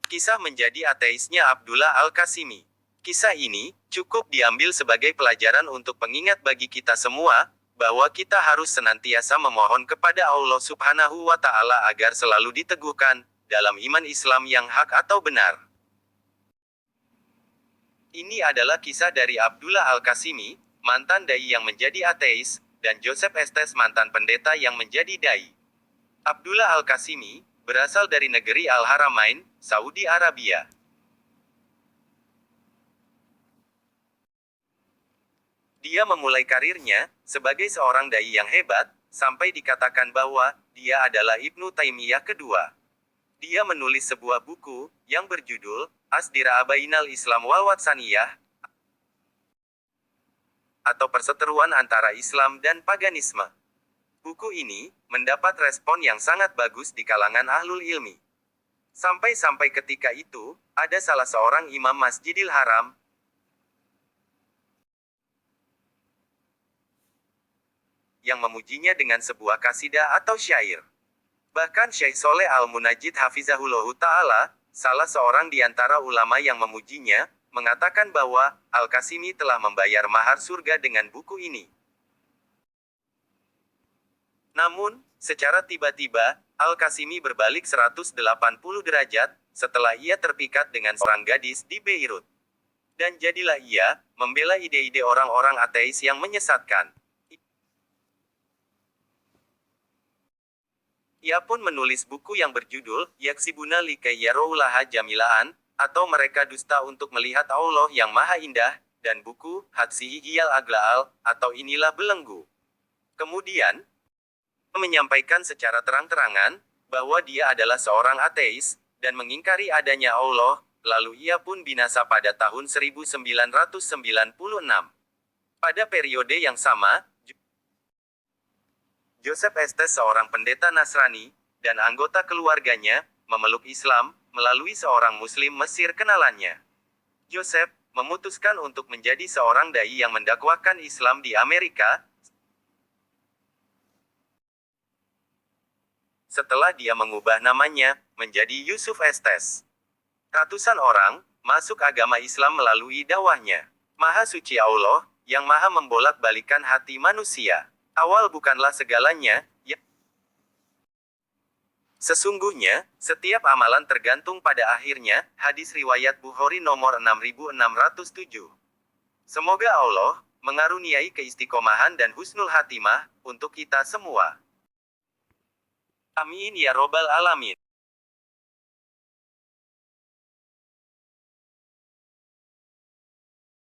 Kisah menjadi ateisnya Abdullah Al-Qasimi. Kisah ini cukup diambil sebagai pelajaran untuk pengingat bagi kita semua, bahwa kita harus senantiasa memohon kepada Allah Subhanahu wa Ta'ala agar selalu diteguhkan dalam iman Islam yang hak atau benar. Ini adalah kisah dari Abdullah Al-Qasimi, mantan dai yang menjadi ateis, dan Joseph Estes, mantan pendeta yang menjadi dai. Abdullah Al-Qasimi berasal dari negeri Al-Haramain, Saudi Arabia. Dia memulai karirnya sebagai seorang dai yang hebat, sampai dikatakan bahwa dia adalah Ibnu Taimiyah kedua. Dia menulis sebuah buku yang berjudul As-Dira Bainal Islam wal Watsaniyah, atau perseteruan antara Islam dan paganisme. Buku ini mendapat respon yang sangat bagus di kalangan ahlul ilmi. Sampai-sampai ketika itu, ada salah seorang imam Masjidil Haram yang memujinya dengan sebuah kasidah atau syair. Bahkan Syekh Soleh Al-Munajjid Hafizahullahu Ta'ala, salah seorang di antara ulama yang memujinya, mengatakan bahwa Al-Qasimi telah membayar mahar surga dengan buku ini. Namun, secara tiba-tiba, Al-Qasimi berbalik 180 derajat, setelah ia terpikat dengan seorang gadis di Beirut. Dan jadilah ia, membela ide-ide orang-orang ateis yang menyesatkan. Ia pun menulis buku yang berjudul, Yaksibuna Likay Yaroulaha Jamilaan, atau Mereka Dusta untuk Melihat Allah yang Maha Indah, dan buku, Hadsihi Hiyal Aglaal, atau Inilah Belenggu. Kemudian, menyampaikan secara terang-terangan bahwa dia adalah seorang ateis dan mengingkari adanya Allah, lalu ia pun binasa pada tahun 1996. Pada periode yang sama, Joseph Estes, seorang pendeta Nasrani dan anggota keluarganya, memeluk Islam melalui seorang muslim Mesir kenalannya. Joseph memutuskan untuk menjadi seorang dai yang mendakwakan Islam di Amerika. Setelah dia mengubah namanya menjadi Yusuf Estes. Ratusan orang masuk agama Islam melalui dakwahnya. Maha suci Allah, yang maha membolak-balikan hati manusia. Awal bukanlah segalanya, ya. Sesungguhnya, setiap amalan tergantung pada akhirnya. Hadis riwayat Bukhari nomor 6607. Semoga Allah mengaruniai keistiqomahan dan husnul hatimah untuk kita semua. Amin ya robbal alamin.